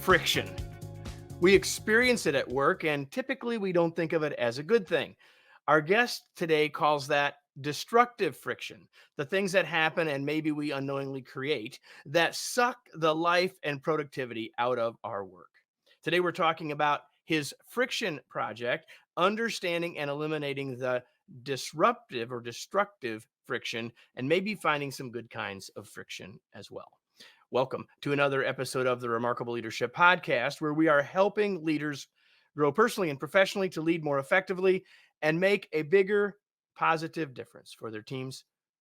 friction. We experience it at work, and typically we don't think of it as a good thing. Our guest today calls that destructive friction, the things that happen and maybe we unknowingly create that suck the life and productivity out of our work. Today we're talking about his friction project, understanding and eliminating the disruptive or destructive friction, and maybe finding some good kinds of friction as well. Welcome to another episode of the Remarkable Leadership Podcast, where we are helping leaders grow personally and professionally to lead more effectively and make a bigger positive difference for their teams,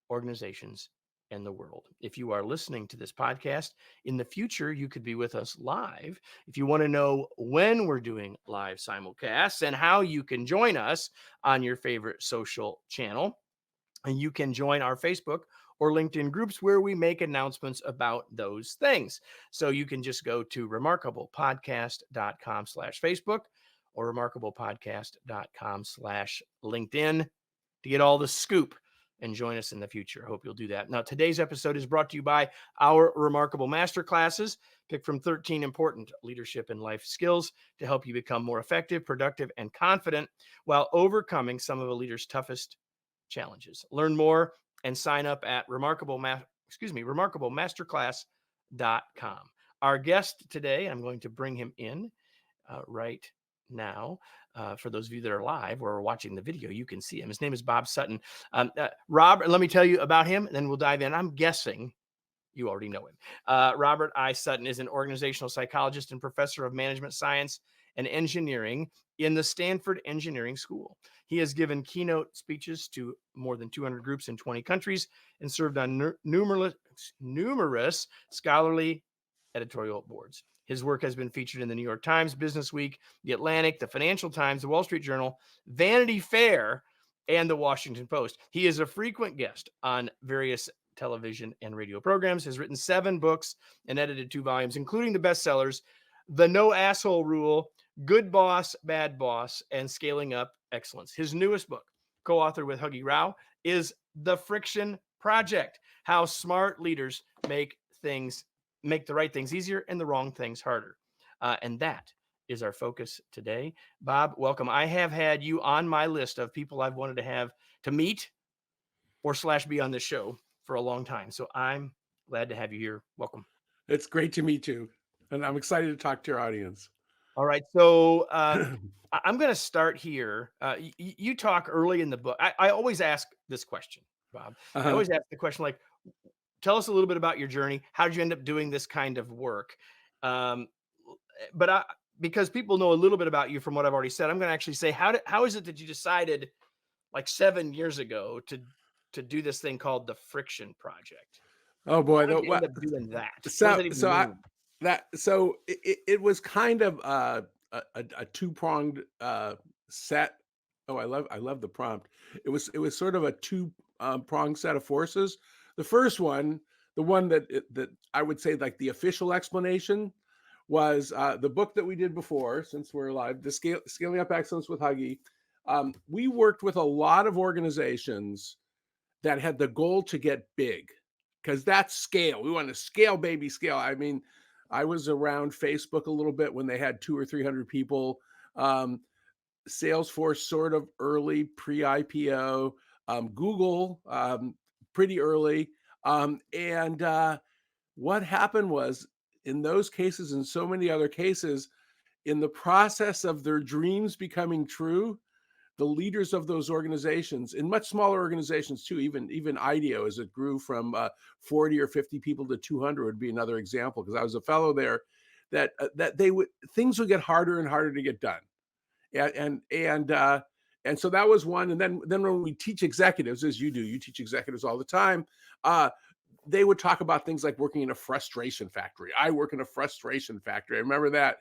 organizations, and the world. If you are listening to this podcast in the future, you could be with us live. If you want to know when we're doing live simulcasts and how you can join us on your favorite social channel, and you can join our Facebook or LinkedIn groups where we make announcements about those things. So you can just go to remarkablepodcast.com/Facebook or remarkablepodcast.com/LinkedIn to get all the scoop and join us in the future. I hope you'll do that. Now, today's episode is brought to you by our Remarkable Masterclasses, picked from 13 important leadership and life skills to help you become more effective, productive, and confident while overcoming some of a leader's toughest challenges. Learn more and sign up at remarkablemasterclass.com. Our guest today, I'm going to bring him in right now. For those of you that are live or are watching the video, you can see him. His name is Bob Sutton. Rob, let me tell you about him, and then we'll dive in. I'm guessing you already know him. Robert I. Sutton is an organizational psychologist and professor of management science and engineering in the Stanford Engineering School. He has given keynote speeches to more than 200 groups in 20 countries and served on numerous scholarly editorial boards. His work has been featured in the New York Times, Business Week, The Atlantic, the Financial Times, the Wall Street Journal, Vanity Fair, and the Washington Post. He is a frequent guest on various television and radio programs, has written 7 books and edited 2 volumes, including the bestsellers, The No Asshole Rule, Good Boss, Bad Boss, and Scaling Up Excellence. His newest book, co-authored with Huggy Rao, is The Friction Project, How Smart Leaders Make the right things easier and the wrong things harder. And that is our focus today. Bob, welcome. I have had you on my list of people I've wanted to have to meet or / be on this show for a long time. So I'm glad to have you here. Welcome. It's great to meet you. And I'm excited to talk to your audience. All right. So I'm going to start here. You talk early in the book. I always ask this question, Bob. I always ask the question, like, tell us a little bit about your journey. How did you end up doing this kind of work? Because people know a little bit about you from what I've already said, I'm going to actually say, how is it that you decided like 7 years ago to do this thing called the Friction Project? Oh boy, How did you end up doing that? What does that even mean? It was kind of a 2-pronged set. Oh, I love the prompt. It was sort of a 2-pronged set of forces. The first one, the one that I would say like the official explanation, was the book that we did before, since we're live, the Scaling Up Excellence with Huggy. We worked with a lot of organizations that had the goal to get big, because that's scale. We want to scale, baby, scale. I mean, I was around Facebook a little bit when they had 200 or 300 people. Salesforce sort of early, pre-IPO. Google pretty early. What happened was, in those cases and so many other cases, in the process of their dreams becoming true, the leaders of those organizations, in much smaller organizations too, even IDEO, as it grew from 40 or 50 people to 200 would be another example, because I was a fellow there, that things would get harder and harder to get done. And so that was one. And then when we teach executives, as you do, you teach executives all the time, they would talk about things like working in a frustration factory. I work in a frustration factory. I remember that.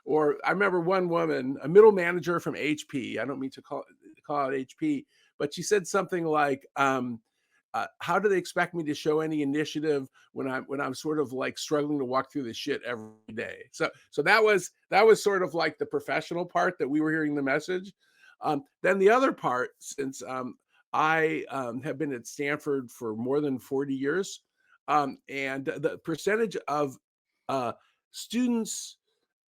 Or I remember one woman, a middle manager from HP. I don't mean to call it HP, but she said something like, how do they expect me to show any initiative when I'm sort of like struggling to walk through the shit every day? So that was sort of like the professional part that we were hearing the message. Then the other part, since I have been at Stanford for more than 40 years, and the percentage of students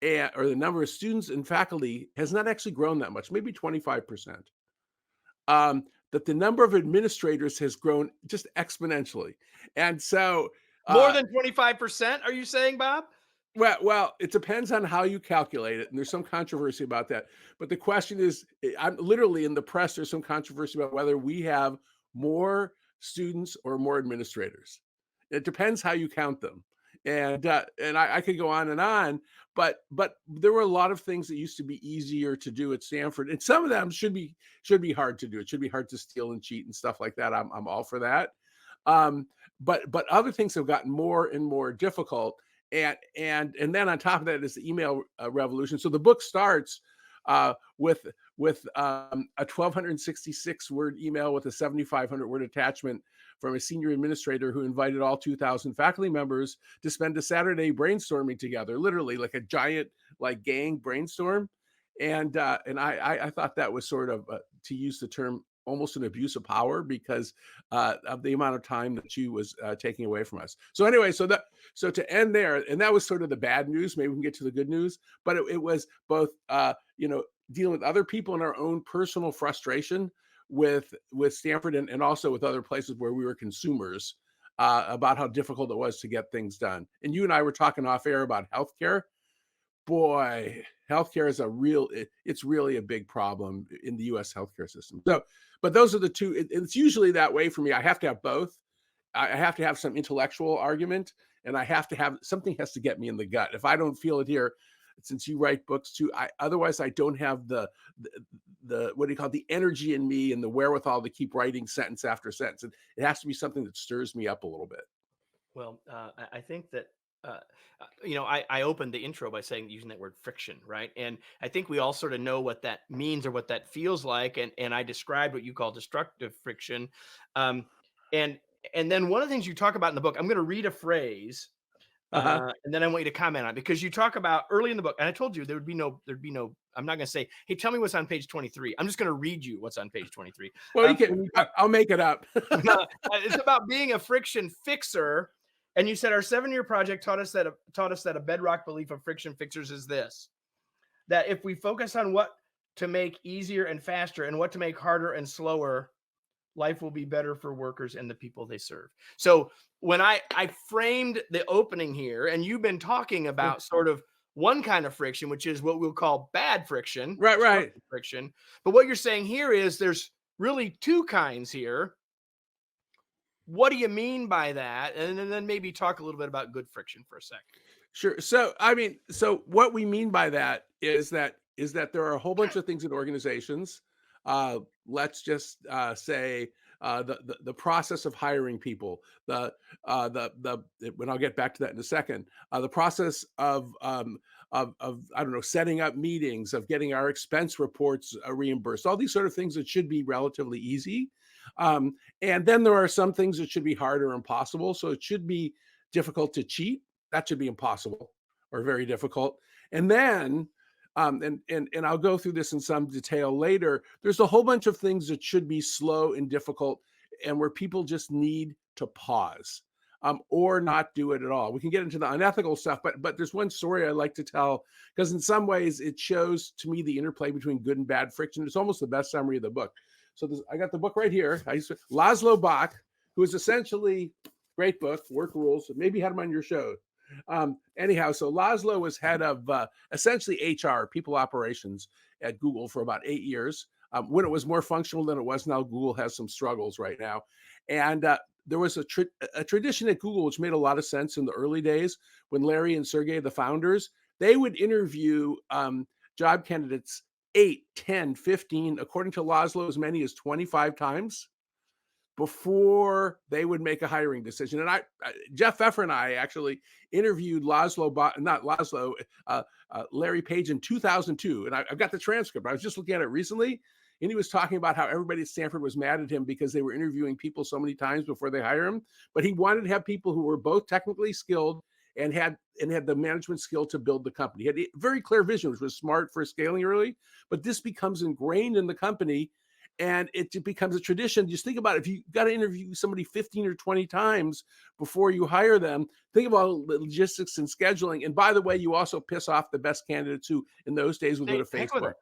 or the number of students and faculty has not actually grown that much, maybe 25%. That the number of administrators has grown just exponentially. And so, More uh, than 25%, are you saying, Bob? well, it depends on how you calculate it, and there's some controversy about that. But the question is, I'm literally in the press. There's some controversy about whether we have more students or more administrators. It depends how you count them, and I could go on, but there were a lot of things that used to be easier to do at Stanford, and some of them should be hard to do. It should be hard to steal and cheat and stuff like that. I'm all for that. Um, but other things have gotten more and more difficult, and then on top of that is the email revolution. So the book starts with a 1,266 word email with a 7,500 word attachment from a senior administrator who invited all 2,000 faculty members to spend a Saturday brainstorming together, literally like a giant like gang brainstorm. And I thought that was sort of, to use the term, almost an abuse of power because of the amount of time that she was taking away from us. So anyway, so to end there, and that was sort of the bad news. Maybe we can get to the good news, but it was both dealing with other people and our own personal frustration with Stanford, and also with other places where we were consumers, about how difficult it was to get things done. And you and I were talking off air about healthcare. Boy, healthcare is it's really a big problem in the US healthcare system. So, but those are the two. It's usually that way for me. I have to have both. I have to have some intellectual argument, and I have to have something has to get me in the gut. If I don't feel it here, since you write books too, otherwise I don't have the what do you call it, the energy in me and the wherewithal to keep writing sentence after sentence. It has to be something that stirs me up a little bit. Well, I think that, uh, I opened the intro by saying, using that word friction, right? And I think we all sort of know what that means or what that feels like. And I described what you call destructive friction. Um, and and then one of the things you talk about in the book, I'm going to read a phrase, Uh-huh. and then I want you to comment on it, because you talk about early in the book, and I told you there'd be no. I'm not going to say, "Hey, tell me what's on page 23." I'm just going to read you what's on page 23. Well, you can. When you I'll make it up. It's about being a friction fixer. And you said our 7-year project taught us that a bedrock belief of friction fixers is this: that if we focus on what to make easier and faster and what to make harder and slower, life will be better for workers and the people they serve. So when I framed the opening here, and you've been talking about sort of one kind of friction, which is what we'll call bad friction, Right, right. destructive friction. But what you're saying here is there's really two kinds here. What do you mean by that? And then maybe talk a little bit about good friction for a second. Sure. So, I mean, so what we mean by that is that there are a whole bunch of things in organizations. Let's just say the process of hiring people, when I'll get back to that in a second, the process of I don't know, setting up meetings, of getting our expense reports reimbursed, all these sort of things that should be relatively easy. And then there are some things that should be hard or impossible. So it should be difficult to cheat. That should be impossible or very difficult. And then, and I'll go through this in some detail later. There's a whole bunch of things that should be slow and difficult, and where people just need to pause, or not do it at all. We can get into the unethical stuff, but there's one story I like to tell, because in some ways it shows to me the interplay between good and bad friction. It's almost the best summary of the book. So I got the book right here. Laszlo Bock, who is essentially, great book, Work Rules. Maybe you had him on your show. Anyhow, so Laszlo was head of essentially HR, people operations, at Google for about 8 years, when it was more functional than it was now. Google has some struggles right now. And there was a tradition at Google which made a lot of sense in the early days, when Larry and Sergey, the founders, they would interview job candidates 8, 10, 15, according to Laszlo, as many as 25 times before they would make a hiring decision. And Jeff Pfeffer and I actually interviewed Larry Page in 2002. And I've got the transcript. I was just looking at it recently, and he was talking about how everybody at Stanford was mad at him because they were interviewing people so many times before they hire him. But he wanted to have people who were both technically skilled and had the management skill to build the company. He had a very clear vision, which was smart for scaling early, but this becomes ingrained in the company. And it becomes a tradition. Just think about it. If you got to interview somebody 15 or 20 times before you hire them, think about the logistics and scheduling. And by the way, you also piss off the best candidates who in those days would go Hey, to heck with Facebook. it.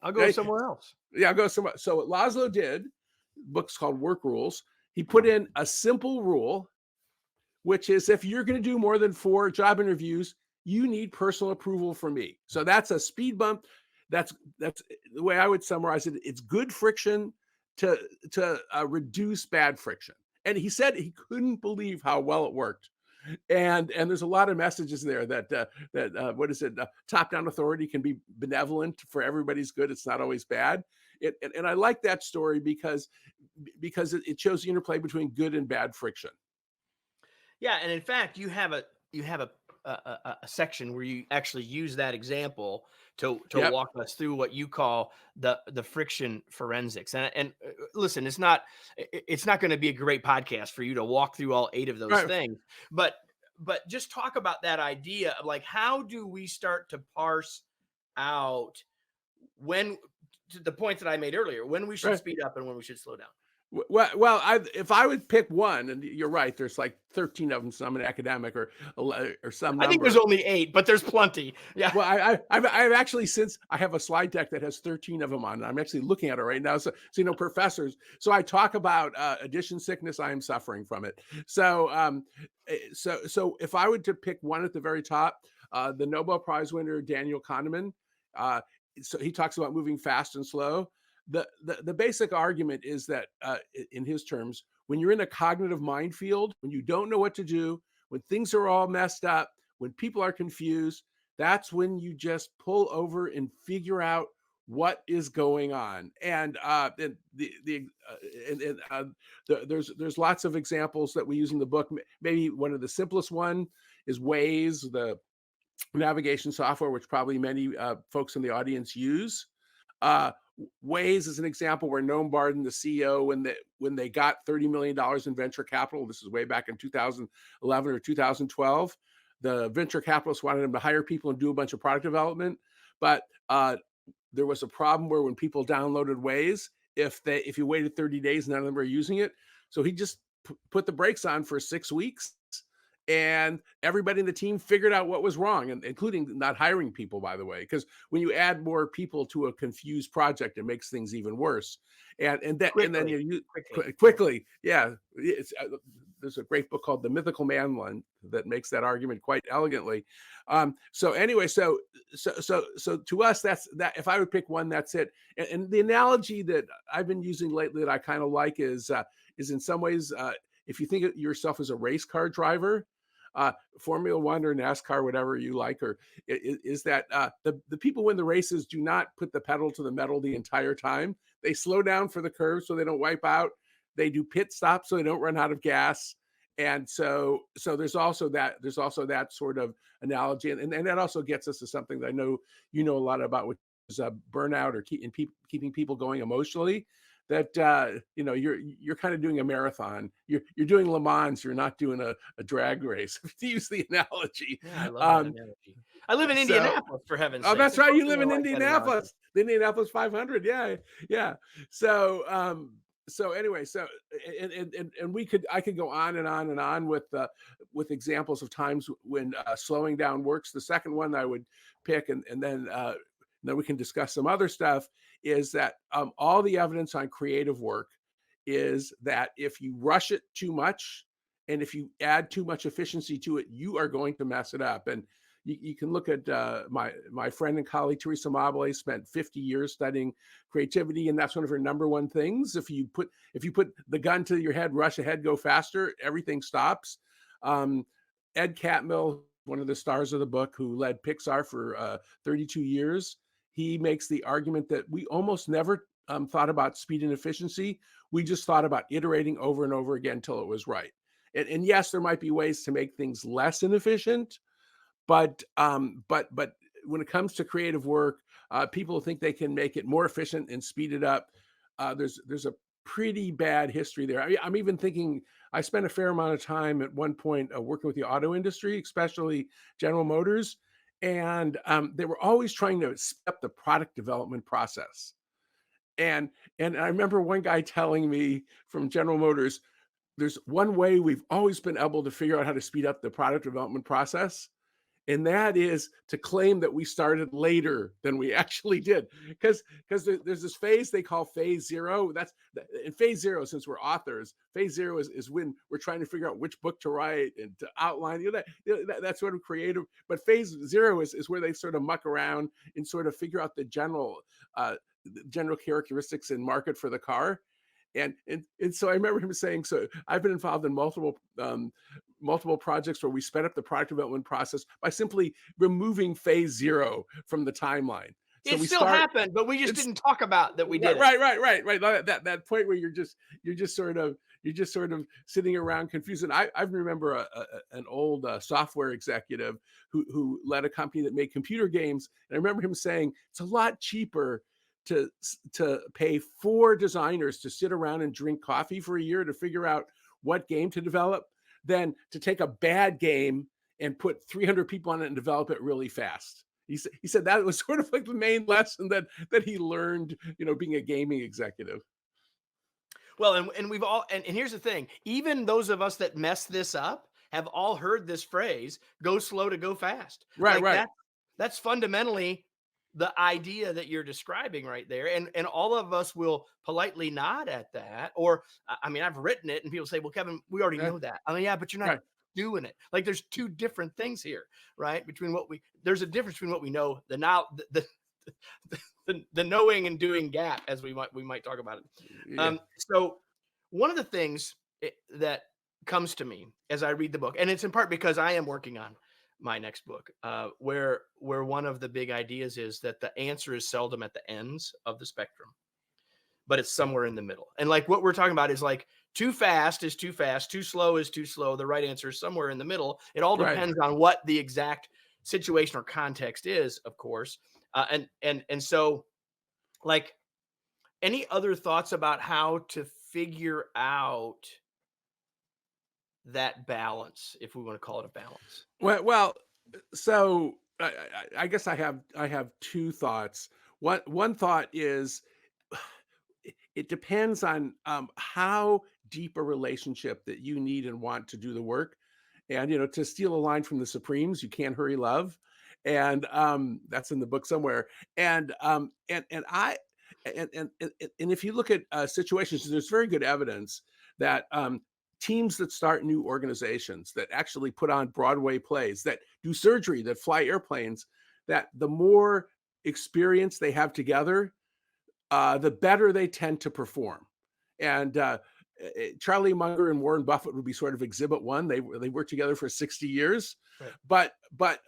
I'll go Okay. somewhere else. Yeah, I'll go somewhere. So what Laszlo did, book's called Work Rules. He put in a simple rule, which is if you're going to do more than 4 job interviews, you need personal approval from me. So that's a speed bump. That's the way I would summarize it. It's good friction to reduce bad friction. And he said he couldn't believe how well it worked. And there's a lot of messages there that what is it? Top-down authority can be benevolent for everybody's good. It's not always bad. And I like that story because it shows the interplay between good and bad friction. Yeah, and in fact, you have a section where you actually use that example to Yep. walk us through what you call the friction forensics. And listen, it's not going to be a great podcast for you to walk through all 8 of those Right. things, but just talk about that idea of like how do we start to parse out when to the point that I made earlier, when we should Right. speed up and when we should slow down. Well, if I would pick one, and you're right, there's like 13 of them, some an academic or some I think there's number. only 8, but there's plenty. Yeah. Well, I've actually, since I have a slide deck that has 13 of them on it. I'm actually looking at it right now. So professors. So I talk about addition sickness. I am suffering from it. So if I would to pick one at the very top, the Nobel Prize winner Daniel Kahneman. Uh, so he talks about moving fast and slow. The basic argument is that, in his terms, when you're in a cognitive minefield, when you don't know what to do, when things are all messed up, when people are confused, that's when you just pull over and figure out what is going on. And there's lots of examples that we use in the book. Maybe one of the simplest one is Waze, the navigation software, which probably many folks in the audience use. Uh, Waze is an example where Noam Barden, the CEO, when they got $30 million in venture capital, this is way back in 2011 or 2012, the venture capitalists wanted them to hire people and do a bunch of product development. But there was a problem where when people downloaded Waze, if you waited 30 days, none of them were using it. So he just put the brakes on for 6 weeks. And everybody in the team figured out what was wrong, and including not hiring people, by the way, because when you add more people to a confused project, it makes things even worse. And then Quickly, you quickly. quickly, yeah. There's a great book called The Mythical Man one that makes that argument quite elegantly. So anyway, so to us, that's that. If I would pick one, that's it. And the analogy that I've been using lately that I kind of like is in some ways, if you think of yourself as a race car driver, Formula One or NASCAR, whatever you like, or is that the people win the races do not put the pedal to the metal the entire time. They slow down for the curve so they don't wipe out. They do pit stops so they don't run out of gas. And so there's also that sort of analogy, and that also gets us to something that I know you know a lot about, which is burnout or keeping people going emotionally. That you're kind of doing a marathon. You're doing Le Mans. You're not doing a drag race, to use the analogy. Yeah, I love that Um, analogy. I live in so Indianapolis, for heaven's Oh, sakes. that's Of right. course You I'm live gonna in like that analogy. Indianapolis, the Indianapolis 500. Yeah, yeah. So anyway, and I could go on and on and on with examples of times when slowing down works. The second one I would pick, and then we can discuss some other stuff, is that all the evidence on creative work is that if you rush it too much and if you add too much efficiency to it, you are going to mess it up. And you can look at my friend and colleague Teresa Mabile spent 50 years studying creativity, and that's one of her number one things. If you put the gun to your head, rush ahead, go faster, everything stops. Um, Ed Catmull, one of the stars of the book, who led Pixar for 32 years, he makes the argument that we almost never thought about speed and efficiency. We just thought about iterating over and over again until it was right. And yes, there might be ways to make things less inefficient, but when it comes to creative work, people think they can make it more efficient and speed it up. There's a pretty bad history there. I'm even thinking I spent a fair amount of time at one point working with the auto industry, especially General Motors, and they were always trying to step the product development process. And and I remember one guy telling me from General Motors, there's one way we've always been able to figure out how to speed up the product development process, and that is to claim that we started later than we actually did. Because there's this phase they call phase zero. That's in phase zero, since we're authors, phase zero is when we're trying to figure out which book to write and to outline, that sort of creative. But phase zero is where they sort of muck around and sort of figure out the general characteristics and market for the car. And so I remember him saying, so I've been involved in multiple projects where we sped up the product development process by simply removing phase zero from the timeline. So It we still start happened, but we just it's didn't talk about that we did it. right. That point where you're just sort of sitting around confused. And I remember an old software executive who led a company that made computer games, and I remember him saying it's a lot cheaper to pay 4 designers to sit around and drink coffee for a year to figure out what game to develop than to take a bad game and put 300 people on it and develop it really fast. He said that was sort of like the main lesson that he learned, being a gaming executive. Well, and we've all and here's the thing, even those of us that mess this up have all heard this phrase, go slow to go fast. Right, Like right. that's fundamentally the idea that you're describing right there. And all of us will politely nod at that. Or I mean, I've written it and people say, well, Kevin, we already Yeah, know that. I mean, yeah, but you're not right. doing it. Like there's two different things here, right? There's a difference between what we know, the now the knowing and doing gap, as we might talk about it. Yeah. So one of the things that comes to me as I read the book, and it's in part because I am working on my next book, where one of the big ideas is that the answer is seldom at the ends of the spectrum, but it's somewhere in the middle. And like what we're talking about is like too fast is too fast, too slow is too slow. The right answer is somewhere in the middle. It all Right. depends on what the exact situation or context is, of course. And so like any other thoughts about how to figure out that balance, if we want to call it a balance? Well, so I guess I have 2 thoughts. One thought is it depends on how deep a relationship that you need and want to do the work. And to steal a line from the Supremes, you can't hurry love, and that's in the book somewhere. And if you look at situations, there's very good evidence that teams that start new organizations, that actually put on Broadway plays, that do surgery, that fly airplanes, that the more experience they have together, the better they tend to perform. And Charlie Munger and Warren Buffett would be sort of exhibit one. They worked together for 60 years, Right. but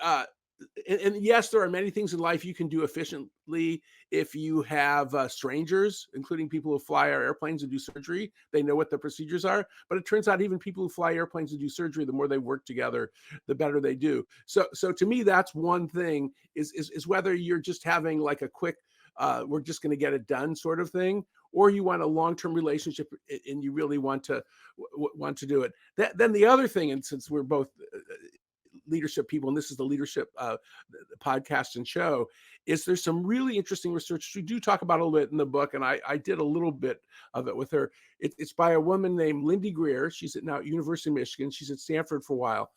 yes, there are many things in life you can do efficiently if you have strangers, including people who fly our airplanes and do surgery. They know what the procedures are. But it turns out even people who fly airplanes and do surgery, the more they work together, the better they do. So to me, that's one thing: is whether you're just having like a quick, we're just going to get it done sort of thing, or you want a long-term relationship and you really want to do it. Then the other thing, and since we're both leadership people, and this is the leadership podcast and show, is there's some really interesting research we do talk about a little bit in the book, and I did a little bit of it with her. It's by a woman named Lindy Greer. She's now at University of Michigan. She's at Stanford for a while.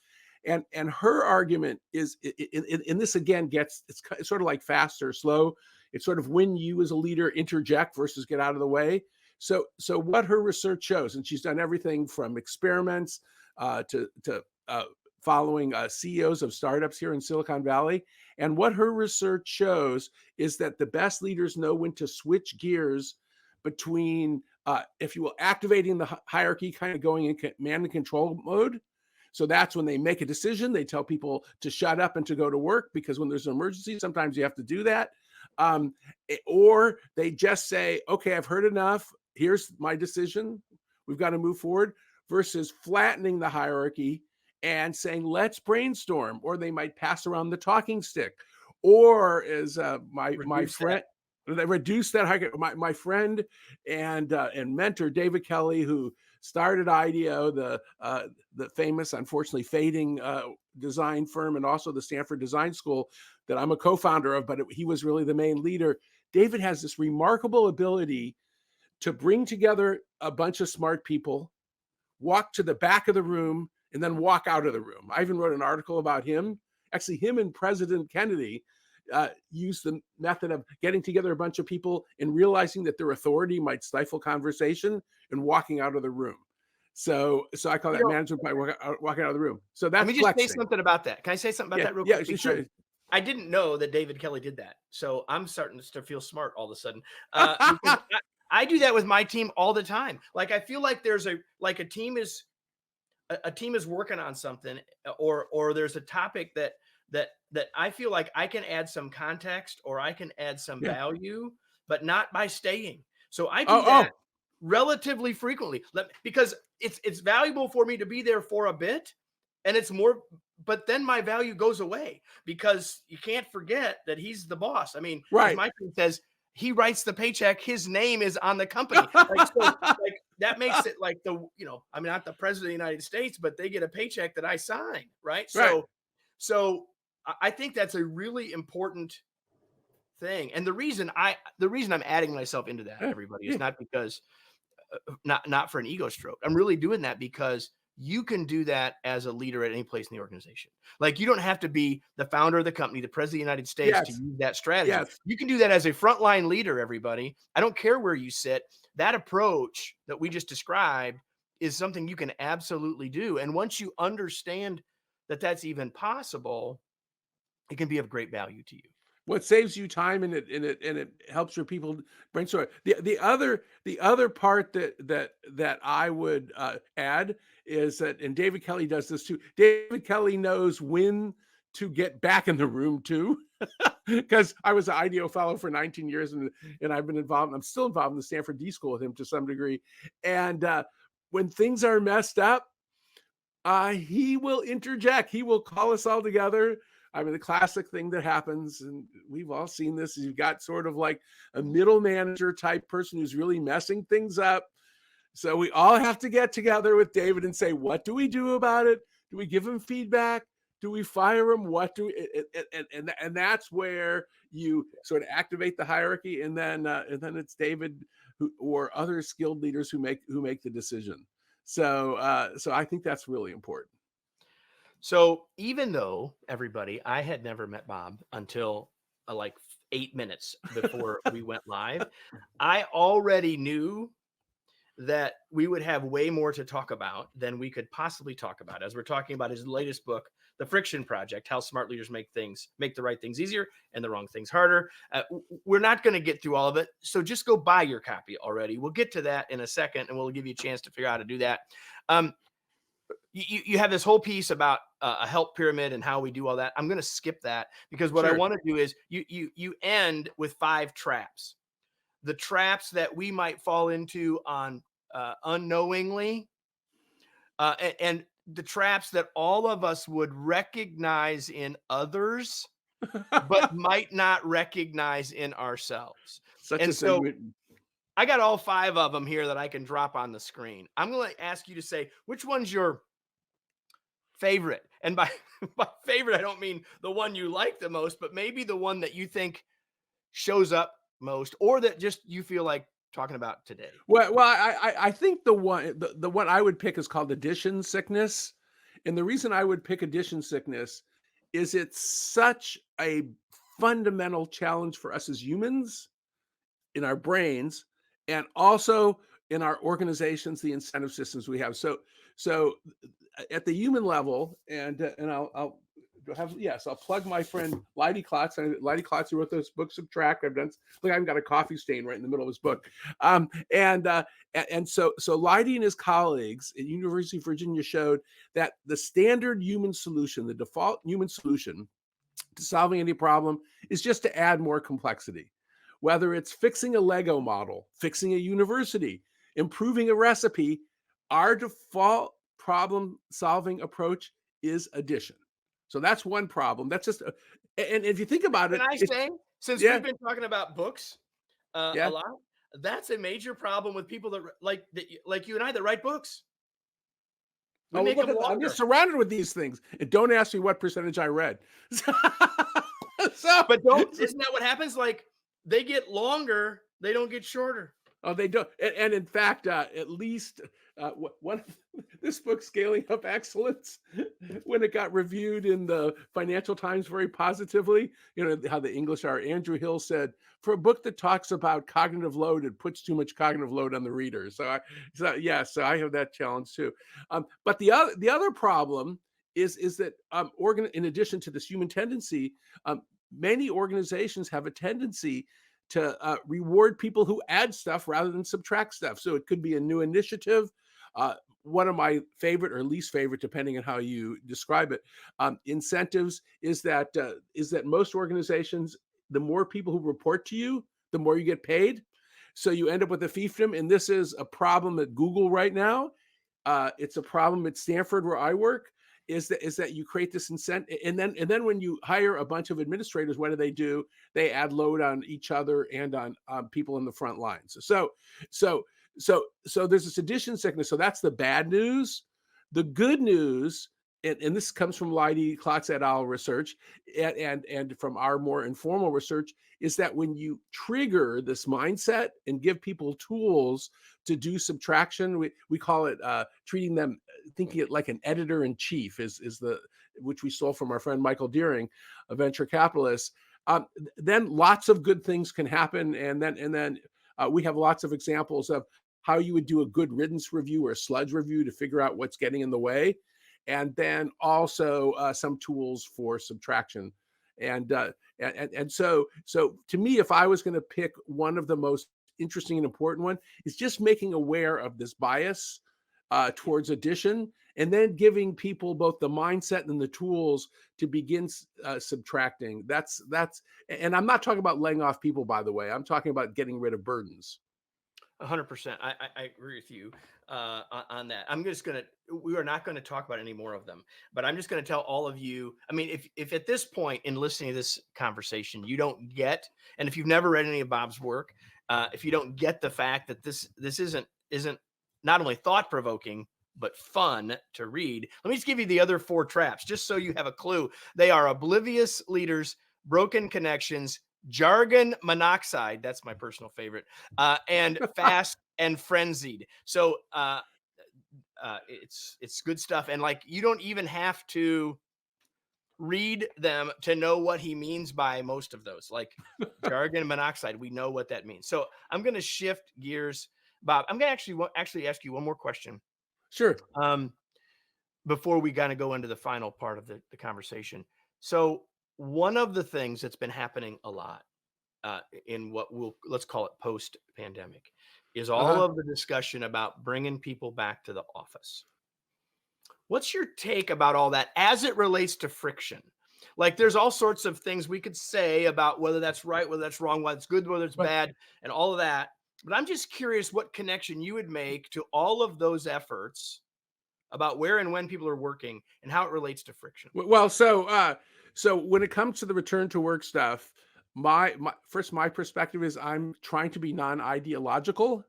And her argument is, and this again it's sort of like fast or slow. It's sort of when you as a leader interject versus get out of the way. So what her research shows, and she's done everything from experiments to following CEOs of startups here in Silicon Valley. And what her research shows is that the best leaders know when to switch gears between, if you will, activating the hierarchy, kind of going in command and control mode. So that's when they make a decision. They tell people to shut up and to go to work, because when there's an emergency, sometimes you have to do that. Or they just say, okay, I've heard enough. Here's my decision. We've got to move forward, versus flattening the hierarchy and saying, let's brainstorm. Or they might pass around the talking stick. Or as my Reduce that. friend, they reduce that hierarchy. My friend and mentor, David Kelly, who started IDEO, the famous, unfortunately fading design firm, and also the Stanford Design School that I'm a co-founder of, but he was really the main leader. David has this remarkable ability to bring together a bunch of smart people, walk to the back of the room, and then walk out of the room. I even wrote an article about him. Actually, him and President Kennedy used the method of getting together a bunch of people and realizing that their authority might stifle conversation and walking out of the room. So I call You that know, management by walking out of the room. So let that's me just say flexing. something about that. Can I say something about Yeah, that real yeah, quick? Because sure. I didn't know that David Kelly did that. So I'm starting to feel smart all of a sudden. Because I do that with my team all the time. Like I feel like there's a team is a team is working on something, or there's a topic that I feel like I can add some context or I can add some Yeah. value, but not by staying. So I Oh, do that oh, relatively frequently, because it's valuable for me to be there for a bit, and it's more. But then my value goes away because you can't forget that he's the boss. I mean, as right. my team says, he writes the paycheck. His name is on the company. Like so, like that makes it like I'm not the president of the United States, but they get a paycheck that I sign, right? Right. So I think that's a really important thing. And the reason I'm adding myself into that, Yeah. everybody, is Yeah. not because not for an ego stroke. I'm really doing that because you can do that as a leader at any place in the organization. Like you don't have to be the founder of the company, the president of the United States to Yes. use that strategy. Yes. You can do that as a frontline leader, everybody. I don't care where you sit. That approach that we just described is something you can absolutely do. And once you understand that that's even possible, it can be of great value to you. What saves you time, and it helps your people brainstorm. The other part that I would add is that, and David Kelly does this too. David Kelly knows when to get back in the room too, because I was an IDEO fellow for 19 years, and I've been involved. I'm still involved in the Stanford D School with him to some degree, and when things are messed up, he will interject. He will call us all together. I mean, the classic thing that happens, and we've all seen this, is you've got sort of like a middle manager type person who's really messing things up. So we all have to get together with David and say, what do we do about it? Do we give him feedback? Do we fire him? What do we, and that's where you sort of activate the hierarchy, and then it's David or other skilled leaders who make the decision. So I think that's really important. So even though, everybody, I had never met Bob until like 8 minutes before we went live, I already knew that we would have way more to talk about than we could possibly talk about, as we're talking about his latest book, The Friction Project: How Smart Leaders Make the Right Things Easier and the Wrong Things Harder. We're not going to get through all of it, so just go buy your copy already. We'll get to that in a second, and we'll give you a chance to figure out how to do that. You have this whole piece about a help pyramid and how we do all that. I'm going to skip that because what I Sure. want to do is you end with 5 traps. The traps that we might fall into on unknowingly, and the traps that all of us would recognize in others, but might not recognize in ourselves. Such And a so thing. I got all 5 of them here that I can drop on the screen. I'm going to ask you to say which one's your favorite. And by favorite, I don't mean the one you like the most, but maybe the one that you think shows up most, or that just you feel like talking about today. Well, I think the one I would pick is called addition sickness, and the reason I would pick addition sickness is it's such a fundamental challenge for us as humans in our brains, and also in our organizations, the incentive systems we have. So at the human level, and I'll have, yes, I'll plug my friend Leidy Klotz. Leidy Klotz, who wrote those books of track. I've done. Look, I've got a coffee stain right in the middle of his book. So Leidy and his colleagues at University of Virginia showed that the standard human solution, the default human solution to solving any problem, is just to add more complexity. Whether it's fixing a Lego model, fixing a university, improving a recipe, our default problem solving approach is addition. So that's one problem. That's just, and if you think about Can it, I say, since yeah, we've been talking about books a yeah. lot, that's a major problem with people that like you and I that write books. We Oh, make look them at I'm just longer. surrounded with these things, and don't ask me what percentage I read. So, But don't isn't that what happens? Like they get longer, they don't get shorter. Oh, they don't. And in fact, at least one this book, Scaling Up Excellence, when it got reviewed in the Financial Times very positively, you know how the English are. Andrew Hill said, for a book that talks about cognitive load, it puts too much cognitive load on the reader. So I have that challenge too. But the other problem is that in addition to this human tendency, many organizations have a tendency to reward people who add stuff rather than subtract stuff. So it could be a new initiative. One of my favorite or least favorite, depending on how you describe it, incentives is that most organizations, the more people who report to you, the more you get paid. So you end up with a fiefdom, and this is a problem at Google right now. It's a problem at Stanford where I work. Is that you create this incentive, and then when you hire a bunch of administrators, what do? They add load on each other and on people in the front lines. So there's this addition sickness. So that's the bad news. The good news, and this comes from Leidy, Klotz et al. Research, and from our more informal research, is that when you trigger this mindset and give people tools to do subtraction, we call it treating them, thinking it like an editor in chief, is the which we stole from our friend Michael Deering, a venture capitalist. Then lots of good things can happen, and then we have lots of examples of how you would do a good riddance review or a sludge review to figure out what's getting in the way, and then also some tools for subtraction. And so to me, if I was going to pick one of the most interesting and important one, is just making aware of this bias towards addition, and then giving people both the mindset and the tools to begin subtracting. And I'm not talking about laying off people, by the way. I'm talking about getting rid of burdens. 100%. I agree with you on that. We are not going to talk about any more of them, but I'm just going to tell all of you. I mean, if at this point in listening to this conversation, you don't get, and if you've never read any of Bob's work, if you don't get the fact that this isn't not only thought provoking, but fun to read, let me just give you the other 4 traps, just so you have a clue. They are oblivious leaders, broken connections, jargon monoxide, that's my personal favorite, and fast and frenzied. So it's good stuff, and like, you don't even have to read them to know what he means by most of those, like jargon monoxide. We know what that means. So I'm going to shift gears, Bob. I'm going to actually ask you one more question Sure. before we kind of go into the final part of the conversation. So one of the things that's been happening a lot in what let's call it post-pandemic is all of the discussion about bringing people back to the office. What's your take about all that as it relates to friction? Like, there's all sorts of things we could say about whether that's right, whether that's wrong, whether it's good, whether it's bad, and all of that. But I'm just curious what connection you would make to all of those efforts about where and when people are working and how it relates to friction. Well, so when it comes to the return to work stuff, my perspective is I'm trying to be non-ideological,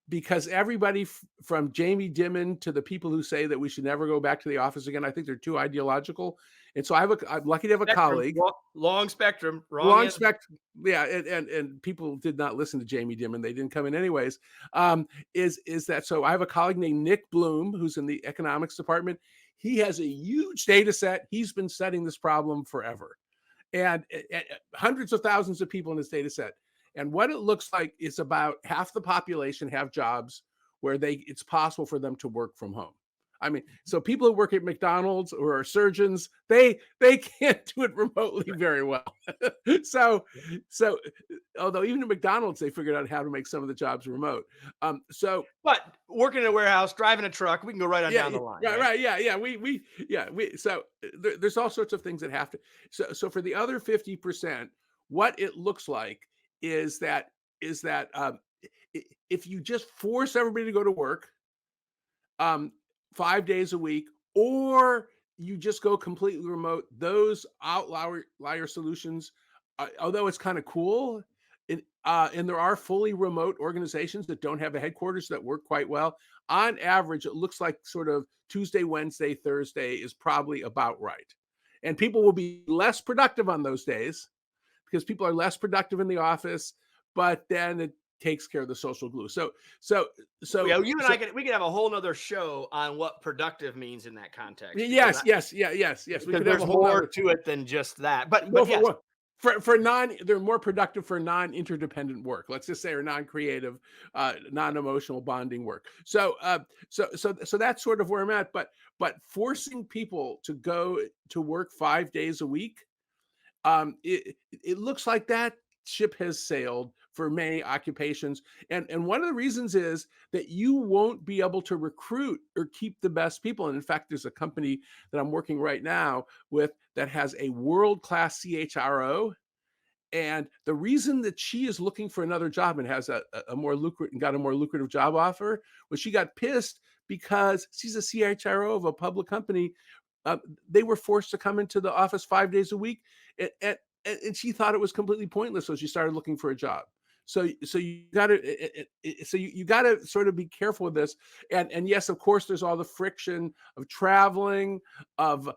because everybody from Jamie Dimon to the people who say that we should never go back to the office again, I think they're too ideological. And so I'm lucky to have a colleague. Long spectrum, long spectrum. Yeah, and people did not listen to Jamie Dimon; they didn't come in anyways. Is that so? I have a colleague named Nick Bloom who's in the economics department. He has a huge data set. He's been studying this problem forever, and hundreds of thousands of people in his data set. And what it looks like is about half the population have jobs where it's possible for them to work from home. I mean, so people who work at McDonald's or are surgeons, they can't do it remotely very well. so although even at McDonald's, they figured out how to make some of the jobs remote. But working in a warehouse, driving a truck, we can go right on down the line. Right. Yeah. So there's all sorts of things that have to. So for the other 50%, what it looks like is that if you just force everybody to go to work 5 days a week, or you just go completely remote, those outlier solutions, although it's kind of cool, and there are fully remote organizations that don't have a headquarters that work quite well. On average, it looks like sort of Tuesday, Wednesday, Thursday is probably about right. And people will be less productive on those days. because people are less productive in the office, but then it takes care of the social glue. So, so, Yeah, you and so I we could have a whole nother show on what productive means in that context, yes, yes, yeah, yes. We because could have there's a whole more nother. to it than just that. But Well, yes, they're more productive for non-interdependent work. Let's just say, or non-creative, non-emotional bonding work. So that's sort of where I'm at. But forcing people to go to work 5 days a week, it looks like that ship has sailed for many occupations. And one of the reasons is that you won't be able to recruit or keep the best people. And in fact, there's a company that I'm working right now with that has a world-class CHRO. And the reason that she is looking for another job and has a more lucrative and got a more lucrative job offer was she got pissed because she's a CHRO of a public company. uh, they were forced to come into the office 5 days a week, and, and, and she thought it was completely pointless. So she started looking for a job. So you got to you got to sort of be careful with this. And yes, of course, there's all the friction of traveling, of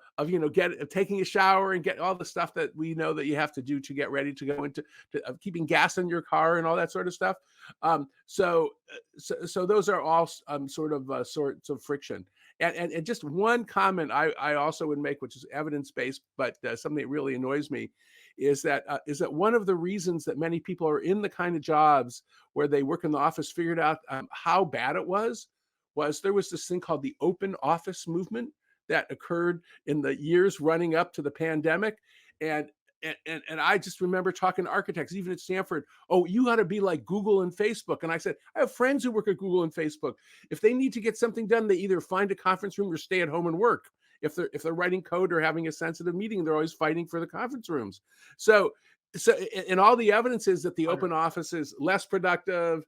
taking a shower and get all the stuff that we know that you have to do to get ready to go into of keeping gas in your car and all that sort of stuff. So those are all sorts of friction. And just one comment I also would make, which is evidence based, but something that really annoys me, is that one of the reasons that many people are in the kind of jobs where they work in the office figured out how bad it was there was this thing called the open office movement that occurred in the years running up to the pandemic. And I just remember talking to architects, even at Stanford. Oh, you got to be like Google and Facebook. And I said, I have friends who work at Google and Facebook. If they need to get something done, they either find a conference room or stay at home and work. If they're writing code or having a sensitive meeting, they're always fighting for the conference rooms. So and all the evidence is that the open office is less productive,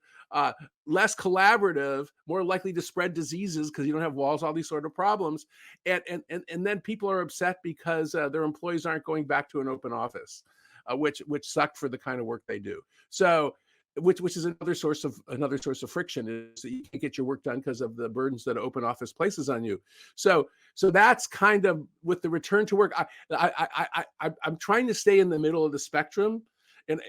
less collaborative, more likely to spread diseases because you don't have walls, all these sort of problems. And then people are upset because their employees aren't going back to an open office, which sucked for the kind of work they do. So which is another source of friction, is that you can't get your work done because of the burdens that open office places on you. So that's kind of with the return to work. I'm trying to stay in the middle of the spectrum. And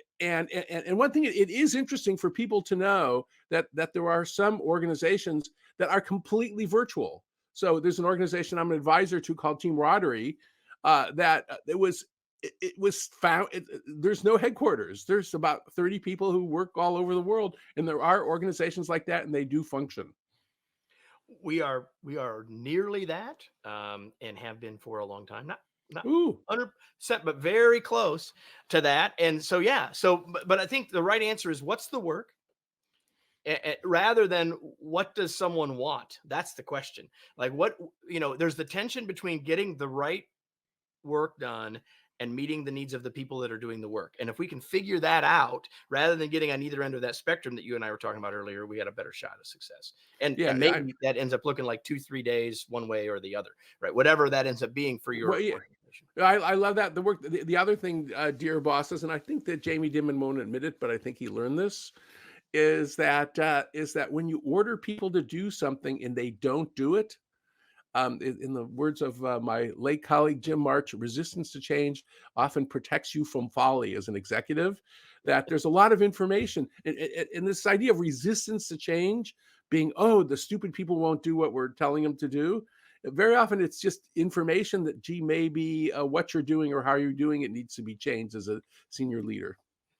one thing, it is interesting for people to know that there are some organizations that are completely virtual. So there's an organization I'm an advisor to called Team Rotary, that it was found. There's no headquarters. There's about 30 people who work all over the world, and there are organizations like that, and they do function. We are nearly that, and have been for a long time. Not Ooh. 100%, but very close to that. And so, yeah. So, but I think the right answer is, what's the work? Rather than what does someone want? That's the question. Like, there's the tension between getting the right work done and meeting the needs of the people that are doing the work. And if we can figure that out, rather than getting on either end of that spectrum that you and I were talking about earlier, we got a better shot of success. And maybe that ends up looking like 2-3 days one way or the other, right? Whatever that ends up being for your organization. I love that. The work. The other thing, dear bosses, and I think that Jamie Dimon won't admit it, but I think he learned this, is that when you order people to do something and they don't do it, in the words of my late colleague Jim March, resistance to change often protects you from folly as an executive. That there's a lot of information, and this idea of resistance to change being, oh, the stupid people won't do what we're telling them to do. Very often it's just information that, gee, maybe what you're doing or how you're doing it needs to be changed as a senior leader.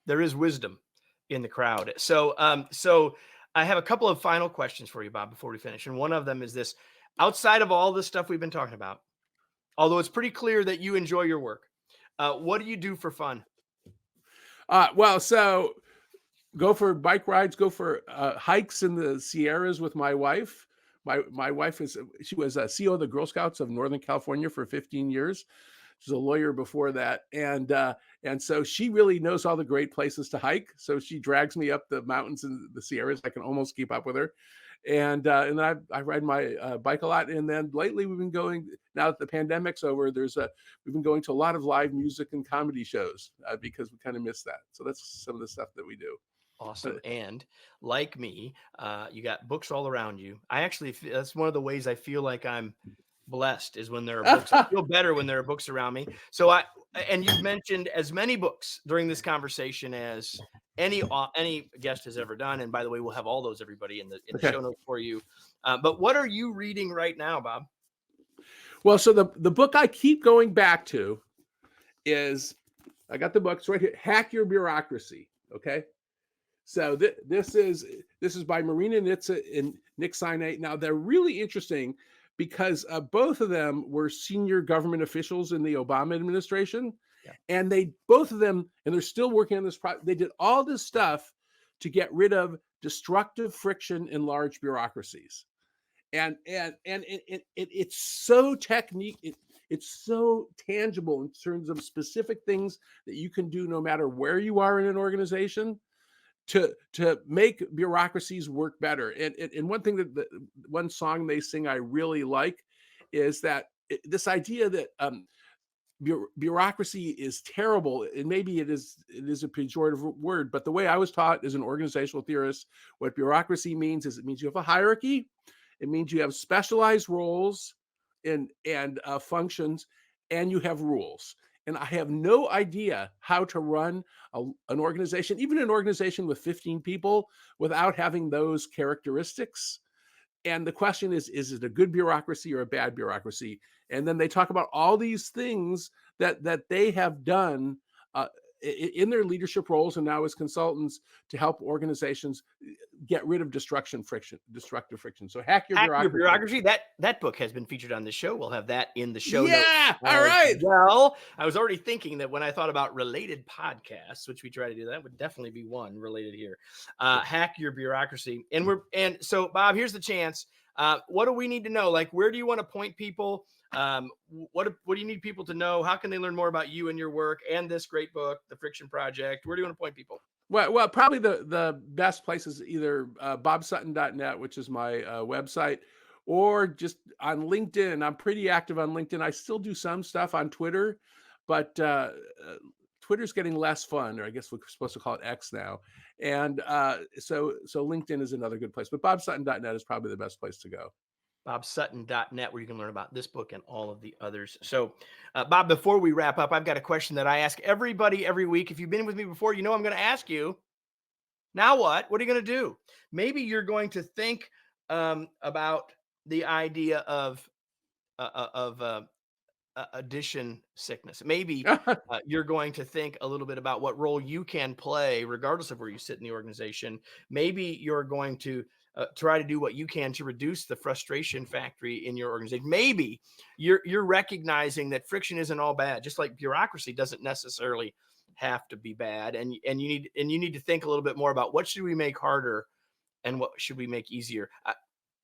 There is wisdom in the crowd. So I have a couple of final questions for you, Bob, before we finish. And one of them is this: outside of all the stuff we've been talking about, although it's pretty clear that you enjoy your work, what do you do for fun? So go for bike rides, go for hikes in the Sierras with my wife. My wife she was a CEO of the Girl Scouts of Northern California for 15 years. She's a lawyer before that. And so she really knows all the great places to hike. So she drags me up the mountains in the Sierras. I can almost keep up with her. And then I ride my bike a lot. And then lately we've been going, now that the pandemic's over, we've been going to a lot of live music and comedy shows because we kind of miss that. So that's some of the stuff that we do. Awesome. And like me, you got books all around you. That's one of the ways I feel like I'm blessed, is when there are books. I feel better when there are books around me. So And you've mentioned as many books during this conversation as any guest has ever done. And by the way, we'll have all those, everybody, in the Okay. show notes for you. But what are you reading right now, Bob? Well, so the book I keep going back to is, I got the books right here. Hack Your Bureaucracy. Okay. So this is by Marina Nitze and Nick Sinate. Now they're really interesting because both of them were senior government officials in the Obama administration, Yeah. and they both of them, and they're still working on this project. They did all this stuff to get rid of destructive friction in large bureaucracies, and it's so technique. It's so tangible in terms of specific things that you can do no matter where you are in an organization to make bureaucracies work better. And one thing that one song they sing I really like is that this idea that bureaucracy is terrible, and maybe it is a pejorative word, but the way I was taught as an organizational theorist, what bureaucracy means is it means you have a hierarchy, it means you have specialized roles and functions, and you have rules. And I have no idea how to run an organization, even an organization with 15 people, without having those characteristics. And the question is it a good bureaucracy or a bad bureaucracy? And then they talk about all these things that they have done in their leadership roles and now as consultants to help organizations get rid of destructive friction. So hack your Hack Your bureaucracy. Bureaucracy. That book has been featured on this show. We'll have that in the show notes Yeah. All as right. well. I was already thinking that when I thought about related podcasts, which we try to do, that would definitely be one related here. Hack Your Bureaucracy. And so, Bob, here's the chance. What do we need to know? Like, where do you want to point people? What do you need people to know? How can they learn more about you and your work and this great book, The Friction Project? Where do you want to point people? Well, probably the best place is either bobsutton.net, which is my website, or just on LinkedIn. I'm pretty active on LinkedIn. I still do some stuff on Twitter, but Twitter's getting less fun, or I guess we're supposed to call it X now. And so LinkedIn is another good place, but bobsutton.net is probably the best place to go. bobsutton.net, where you can learn about this book and all of the others. So, Bob, before we wrap up, I've got a question that I ask everybody every week. If you've been with me before, you know I'm going to ask you, now what? What are you going to do? Maybe you're going to think about the idea of addition sickness. Maybe you're going to think a little bit about what role you can play, regardless of where you sit in the organization. Maybe you're going to try to do what you can to reduce the frustration factory in your organization. Maybe you're recognizing that friction isn't all bad, just like bureaucracy doesn't necessarily have to be bad. And you need to think a little bit more about what should we make harder and what should we make easier.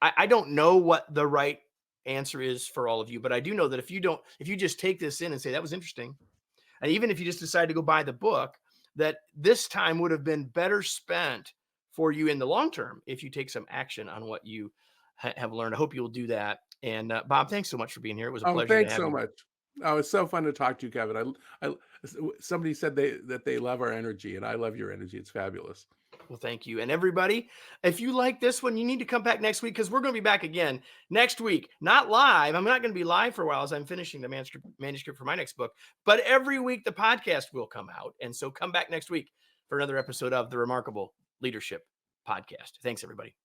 I don't know what the right answer is for all of you, but I do know that if you just take this in and say that was interesting, and even if you just decide to go buy the book, that this time would have been better spent for you in the long term if you take some action on what you have learned. I hope you'll do that. And Bob, thanks so much for being here. It was a Oh, pleasure to thanks have so you. much. Oh, it's so fun to talk to you, Kevin. Somebody said that they love our energy, and I love your energy. It's fabulous. Well, thank you. And everybody, if you like this one, you need to come back next week because we're going to be back again next week. Not live. I'm not going to be live for a while as I'm finishing the manuscript for my next book. But every week the podcast will come out. And so come back next week for another episode of the Remarkable Leadership Podcast. Thanks, everybody.